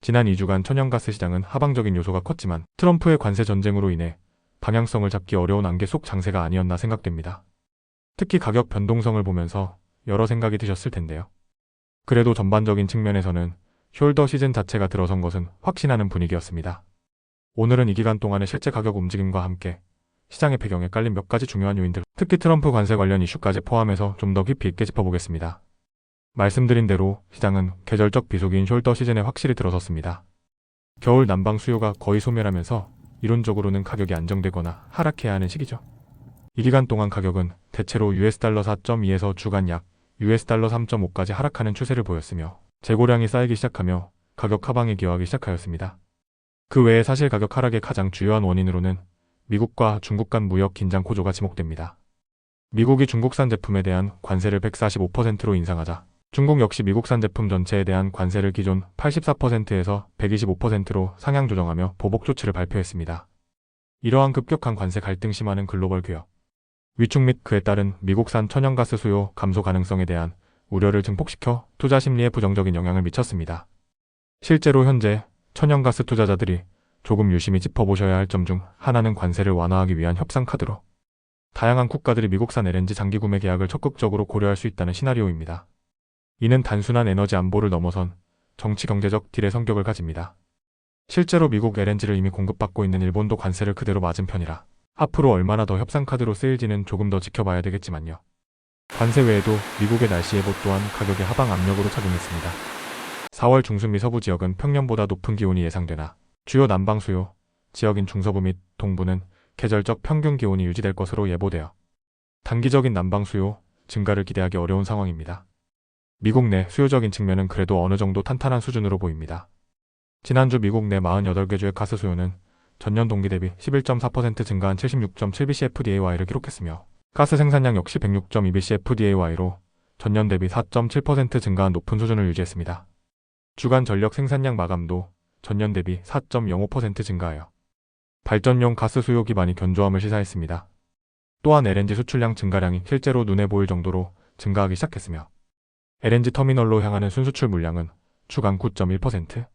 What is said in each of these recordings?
지난 2주간 천연가스 시장은 하방적인 요소가 컸지만 트럼프의 관세 전쟁으로 인해 방향성을 잡기 어려운 안개 속 장세가 아니었나 생각됩니다. 특히 가격 변동성을 보면서 여러 생각이 드셨을 텐데요. 그래도 전반적인 측면에서는 숄더 시즌 자체가 들어선 것은 확신하는 분위기였습니다. 오늘은 이 기간 동안의 실제 가격 움직임과 함께 시장의 배경에 깔린 몇 가지 중요한 요인들, 특히 트럼프 관세 관련 이슈까지 포함해서 좀 더 깊이 있게 짚어보겠습니다. 말씀드린 대로 시장은 계절적 비수기인 숄더 시즌에 확실히 들어섰습니다. 겨울 난방 수요가 거의 소멸하면서 이론적으로는 가격이 안정되거나 하락해야 하는 시기죠. 이 기간 동안 가격은 대체로 $4.2에서 주간 약 $3.5까지 하락하는 추세를 보였으며 재고량이 쌓이기 시작하며 가격 하방에 기여하기 시작하였습니다. 그 외에 사실 가격 하락의 가장 주요한 원인으로는 미국과 중국 간 무역 긴장 고조가 지목됩니다. 미국이 중국산 제품에 대한 관세를 145%로 인상하자 중국 역시 미국산 제품 전체에 대한 관세를 기존 84%에서 125%로 상향 조정하며 보복 조치를 발표했습니다. 이러한 급격한 관세 갈등 심화는 글로벌 기업 위축 및 그에 따른 미국산 천연가스 수요 감소 가능성에 대한 우려를 증폭시켜 투자 심리에 부정적인 영향을 미쳤습니다. 실제로 현재 천연가스 투자자들이 조금 유심히 짚어보셔야 할 점 중 하나는 관세를 완화하기 위한 협상 카드로 다양한 국가들이 미국산 LNG 장기 구매 계약을 적극적으로 고려할 수 있다는 시나리오입니다. 이는 단순한 에너지 안보를 넘어선 정치 경제적 딜의 성격을 가집니다. 실제로 미국 LNG를 이미 공급받고 있는 일본도 관세를 그대로 맞은 편이라 앞으로 얼마나 더 협상 카드로 쓰일지는 조금 더 지켜봐야 되겠지만요. 관세 외에도 미국의 날씨 예보 또한 가격의 하방 압력으로 작용했습니다. 4월 중순 미 서부 지역은 평년보다 높은 기온이 예상되나 주요 난방 수요 지역인 중서부 및 동부는 계절적 평균 기온이 유지될 것으로 예보되어 단기적인 난방 수요 증가를 기대하기 어려운 상황입니다. 미국 내 수요적인 측면은 그래도 어느 정도 탄탄한 수준으로 보입니다. 지난주 미국 내 48개 주의 가스 수요는 전년 동기 대비 11.4% 증가한 76.7bcfday를 기록했으며 가스 생산량 역시 106.2bcfday로 전년 대비 4.7% 증가한 높은 수준을 유지했습니다. 주간 전력 생산량 마감도 전년 대비 4.05% 증가하여 발전용 가스 수요 기반이 견조함을 시사했습니다. 또한 LNG 수출량 증가량이 실제로 눈에 보일 정도로 증가하기 시작했으며 LNG 터미널로 향하는 순수출 물량은 주간 9.1%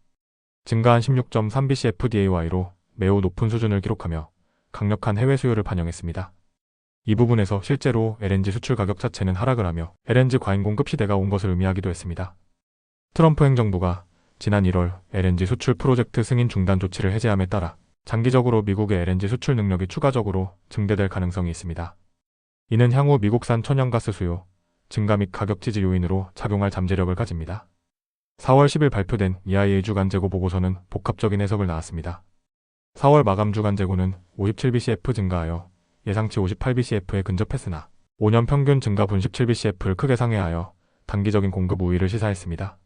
증가한 16.3bcfday로 매우 높은 수준을 기록하며 강력한 해외 수요를 반영했습니다. 이 부분에서 실제로 LNG 수출 가격 자체는 하락을 하며 LNG 과잉 공급 시대가 온 것을 의미하기도 했습니다. 트럼프 행정부가 지난 1월 LNG 수출 프로젝트 승인 중단 조치를 해제함에 따라 장기적으로 미국의 LNG 수출 능력이 추가적으로 증대될 가능성이 있습니다. 이는 향후 미국산 천연가스 수요 증가 및 가격 지지 요인으로 작용할 잠재력을 가집니다. 4월 10일 발표된 EIA 주간 재고 보고서는 복합적인 해석을 나왔습니다. 4월 마감 주간 재고는 57bcf 증가하여 예상치 58bcf에 근접했으나 5년 평균 증가분 17bcf를 크게 상회하여 단기적인 공급 우위를 시사했습니다.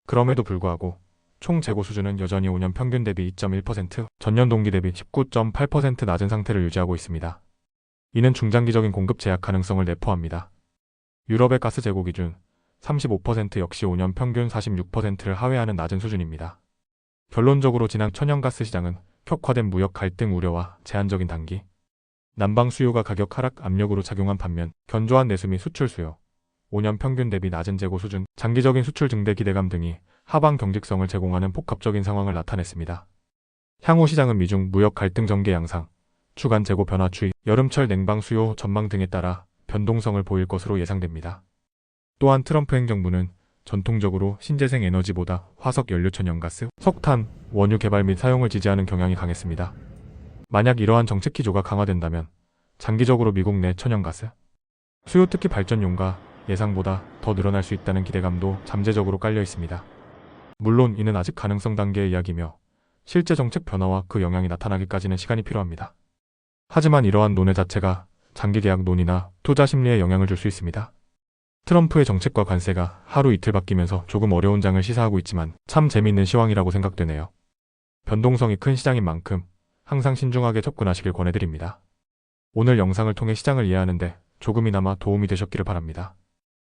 그럼에도 불구하고 총 재고 수준은 여전히 5년 평균 대비 2.1%, 전년 동기 대비 19.8% 낮은 상태를 유지하고 있습니다. 이는 중장기적인 공급 제약 가능성을 내포합니다. 유럽의 가스 재고 기준 35% 역시 5년 평균 46%를 하회하는 낮은 수준입니다. 결론적으로 지난 천연가스 시장은 격화된 무역 갈등 우려와 제한적인 단기 난방 수요가 가격 하락 압력으로 작용한 반면 견조한 내수 및 수출 수요, 5년 평균 대비 낮은 재고 수준, 장기적인 수출 증대 기대감 등이 하방 경직성을 제공하는 복합적인 상황을 나타냈습니다. 향후 시장은 미중 무역 갈등 전개 양상, 주간 재고 변화 추이, 여름철 냉방 수요 전망 등에 따라 변동성을 보일 것으로 예상됩니다. 또한 트럼프 행정부는 전통적으로 신재생 에너지보다 화석 연료 천연가스, 석탄, 원유 개발 및 사용을 지지하는 경향이 강했습니다. 만약 이러한 정책 기조가 강화된다면 장기적으로 미국 내 천연가스 수요 특히 발전용가 예상보다 더 늘어날 수 있다는 기대감도 잠재적으로 깔려 있습니다. 물론 이는 아직 가능성 단계의 이야기며 실제 정책 변화와 그 영향이 나타나기까지는 시간이 필요합니다. 하지만 이러한 논의 자체가 장기 계약 논의나 투자 심리에 영향을 줄 수 있습니다. 트럼프의 정책과 관세가 하루 이틀 바뀌면서 조금 어려운 장을 시사하고 있지만 참 재미있는 시황이라고 생각되네요. 변동성이 큰 시장인 만큼 항상 신중하게 접근하시길 권해드립니다. 오늘 영상을 통해 시장을 이해하는데 조금이나마 도움이 되셨기를 바랍니다.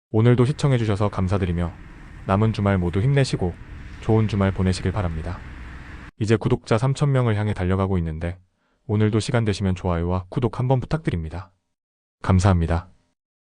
오늘도 시청해주셔서 감사드리며 남은 주말 모두 힘내시고 좋은 주말 보내시길 바랍니다. 이제 구독자 3,000명을 향해 달려가고 있는데 오늘도 시간 되시면 좋아요와 구독 한번 부탁드립니다. 감사합니다.